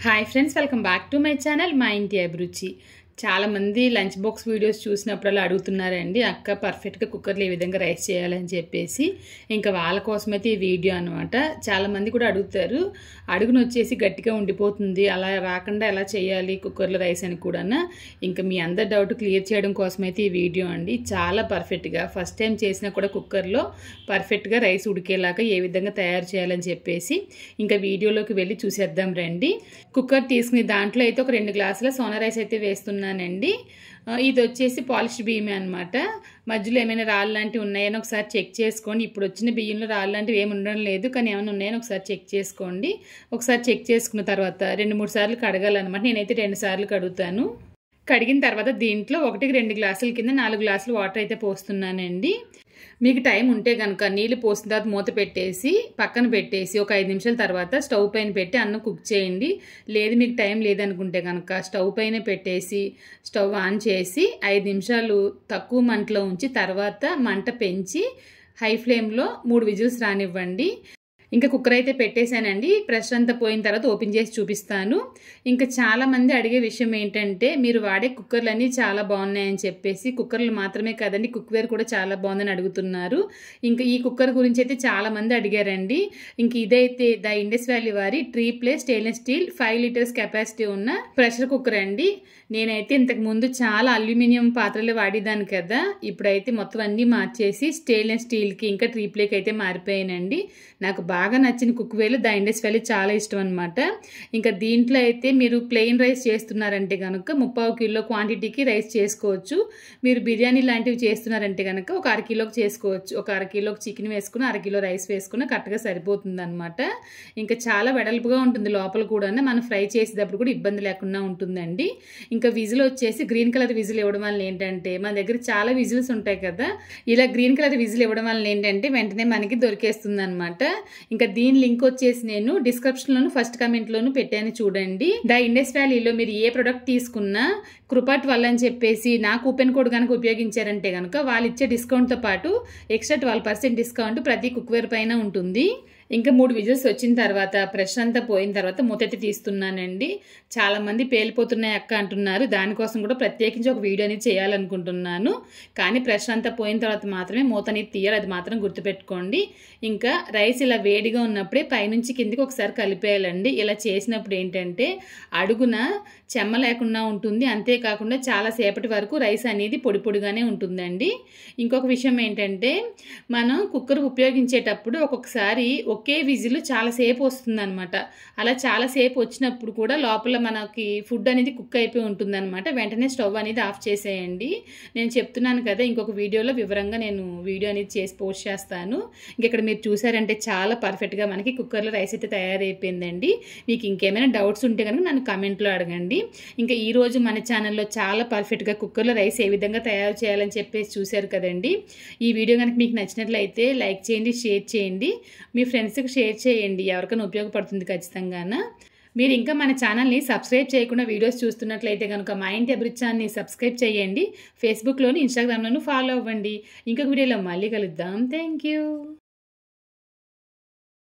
Hi friends, welcome back to my channel మా ఇంటి అభిరుచి. చాలామంది లంచ్ బాక్స్ వీడియోస్ చూసినప్పుడల్లా అడుగుతున్నారండి, అక్క పర్ఫెక్ట్గా కుక్కర్లో ఏ విధంగా రైస్ చేయాలని చెప్పేసి. ఇంకా వాళ్ళ కోసమైతే ఈ వీడియో అనమాట. చాలామంది కూడా అడుగుతారు, అడుగును వచ్చేసి గట్టిగా ఉండిపోతుంది, అలా రాకుండా ఎలా చేయాలి కుక్కర్లో రైస్ అని కూడా. ఇంకా మీ అందరి డౌట్ క్లియర్ చేయడం కోసమైతే ఈ వీడియో అండి. చాలా పర్ఫెక్ట్గా ఫస్ట్ టైం చేసినా కూడా కుక్కర్లో పర్ఫెక్ట్గా రైస్ ఉడికేలాగా ఏ విధంగా తయారు చేయాలని చెప్పేసి ఇంకా వీడియోలోకి వెళ్ళి చూసేద్దాం రండి. కుక్కర్ తీసుకుని దాంట్లో అయితే ఒక 2 గ్లాసుల సోనా రైస్ అయితే వేస్తున్నానండి. ఇది వచ్చేసి పాలిష్డ్ బియ్యమే అనమాట. మధ్యలో ఏమైనా రాళ్ళు లాంటివి ఉన్నాయని ఒకసారి చెక్ చేసుకోండి. ఇప్పుడు వచ్చిన బియ్యంలో రాళ్ళు లాంటివి ఏమి ఉండడం లేదు, కానీ ఏమైనా ఉన్నాయని ఒకసారి చెక్ చేసుకోండి. ఒకసారి చెక్ చేసుకున్న తర్వాత 2-3 సార్లు కడగాలన్నమాట. నేనైతే 2 సార్లు కడుగుతాను. కడిగిన తర్వాత దీంట్లో 1-2 గ్లాసుల కింద 4 గ్లాసులు వాటర్ అయితే పోస్తున్నానండి. మీకు టైం ఉంటే కనుక నీళ్ళు పోసిన తర్వాత మూత పెట్టేసి పక్కన పెట్టేసి ఒక 5 నిమిషాల తర్వాత స్టవ్ పైన పెట్టి అన్నం కుక్ చేయండి. లేదు మీకు టైం లేదనుకుంటే కనుక స్టవ్ పైన పెట్టేసి స్టవ్ ఆన్ చేసి 5 నిమిషాలు తక్కువ మంటలో ఉంచి తర్వాత మంట పెంచి హై ఫ్లేమ్లో 3 విజిల్స్ రానివ్వండి. ఇంకా కుక్కర్ అయితే పెట్టేశానండి. ప్రెషర్ అంతా పోయిన తర్వాత ఓపెన్ చేసి చూపిస్తాను. ఇంకా చాలామంది అడిగే విషయం ఏంటంటే, మీరు వాడే కుక్కర్లు చాలా బాగున్నాయని చెప్పేసి. కుక్కర్లు మాత్రమే కాదండి, కుక్వేర్ కూడా చాలా బాగుందని అడుగుతున్నారు. ఇంకా ఈ కుక్కర్ గురించి అయితే చాలామంది అడిగారండి. ఇంక ఇదైతే ద ఇండస్ వ్యాలీ వారి tri-ply stainless steel 5 litres capacity ఉన్న ప్రెషర్ కుక్కర్ అండి. నేనైతే ఇంతకు ముందు చాలా అల్యూమినియం పాత్రలు వాడేదాన్ని కదా, ఇప్పుడైతే మొత్తం అన్నీ మార్చేసి స్టెయిన్లెస్ స్టీల్కి ఇంకా ట్రిప్లేకి అయితే మారిపోయానండి. నాకు బాగా నచ్చిన కుక్వేర్లు ద ఇండస్ వ్యాలీ చాలా ఇష్టం అనమాట. ఇంకా దీంట్లో అయితే మీరు ప్లెయిన్ రైస్ చేస్తున్నారంటే కనుక 3/4 కిలో క్వాంటిటీకి రైస్ చేసుకోవచ్చు. మీరు బిర్యానీ లాంటివి చేస్తున్నారంటే కనుక ఒక 1/2 కిలోకి చేసుకోవచ్చు. ఒక 1/2 కిలోకి చికెన్ వేసుకుని 1/2 కిలో రైస్ వేసుకుని కరెక్ట్గా సరిపోతుంది అనమాట. ఇంకా చాలా వెడల్పుగా ఉంటుంది లోపల కూడా, మనం ఫ్రై చేసేటప్పుడు కూడా ఇబ్బంది లేకుండా ఉంటుందండి. ఇంకా విజిల్ వచ్చేసి గ్రీన్ కలర్ విజిల్ ఇవ్వడం వల్ల ఏంటంటే, మన దగ్గర చాలా విజిల్స్ ఉంటాయి కదా, ఇలా గ్రీన్ కలర్ విజిల్ ఇవ్వడం వల్ల ఏంటంటే వెంటనే మనకి దొరికేస్తుంది అనమాట. ఇంకా దీని లింక్ వచ్చేసి నేను డిస్క్రిప్షన్లోను ఫస్ట్ కామెంట్లోను పెట్టాను చూడండి. ద ఇండస్ వ్యాలీలో మీరు ఏ ప్రొడక్ట్ తీసుకున్నా కృపా 12 అని చెప్పేసి నా కూపెన్ కోడ్ కనుక ఉపయోగించారంటే కనుక వాళ్ళు ఇచ్చే డిస్కౌంట్తో పాటు ఎక్స్ట్రా 12% డిస్కౌంట్ ప్రతి కుక్వేర్ పైన ఉంటుంది. ఇంకా 3 విజిల్స్ వచ్చిన తర్వాత ప్రెషర్ అంతా పోయిన తర్వాత మూతెత్తి తీస్తున్నానండి. చాలామంది పేలిపోతున్నాయి అక్క అంటున్నారు, దానికోసం కూడా ప్రత్యేకించి ఒక వీడియో అనేది చేయాలనుకుంటున్నాను. కానీ ప్రెషర్ అంతా పోయిన తర్వాత మాత్రమే మూత అనేది తీయాలి, అది మాత్రం గుర్తుపెట్టుకోండి. ఇంకా రైస్ ఇలా వేడిగా ఉన్నప్పుడే పైనుంచి కిందికి ఒకసారి కలిపేయాలండి. ఇలా చేసినప్పుడు ఏంటంటే అడుగున చెమ్మ లేకుండా ఉంటుంది, అంతేకాకుండా చాలా సేపటి వరకు రైస్ అనేది పొడి పొడిగానే ఉంటుందండి. ఇంకొక విషయం ఏంటంటే, మనం కుక్కర్ ఉపయోగించేటప్పుడు ఒక్కొక్కసారి ఒకే విజిల్ చాలాసేపు వస్తుంది అనమాట. అలా చాలాసేపు వచ్చినప్పుడు కూడా లోపల మనకి ఫుడ్ అనేది కుక్ అయిపోయి ఉంటుంది అనమాట. వెంటనే స్టవ్ అనేది ఆఫ్ చేసేయండి. నేను చెప్తున్నాను కదా, ఇంకొక వీడియోలో వివరంగా నేను వీడియో అనేది చేసి పోస్ట్ చేస్తాను. ఇక్కడ మీరు చూసారంటే చాలా పర్ఫెక్ట్గా మనకి కుక్కర్లో రైస్ అయితే తయారైపోయిందండి. మీకు ఇంకేమైనా డౌట్స్ ఉంటే కనుక నన్ను కామెంట్లో అడగండి. ఇంకా ఈరోజు మన ఛానల్లో చాలా పర్ఫెక్ట్గా కుక్కర్లో రైస్ ఏ విధంగా తయారు చేయాలని చెప్పేసి చూశారు కదండి. ఈ వీడియో కనుక మీకు నచ్చినట్లయితే లైక్ చేయండి, షేర్ చేయండి, మీ ఫ్రెండ్స్కి షేర్ చేయండి, ఎవరికైనా ఉపయోగపడుతుంది ఖచ్చితంగా. మీరు ఇంకా మన ఛానల్ని సబ్స్క్రైబ్ చేయకుండా వీడియోస్ చూస్తున్నట్లయితే కనుక మా ఇంటి అభిరుచి ఛానల్ని సబ్స్క్రైబ్ చేయండి. ఫేస్బుక్లోను, ఇన్స్టాగ్రామ్లోను ఫాలో అవ్వండి. ఇంకొక వీడియోలో మళ్ళీ కలుద్దాం. Thank you.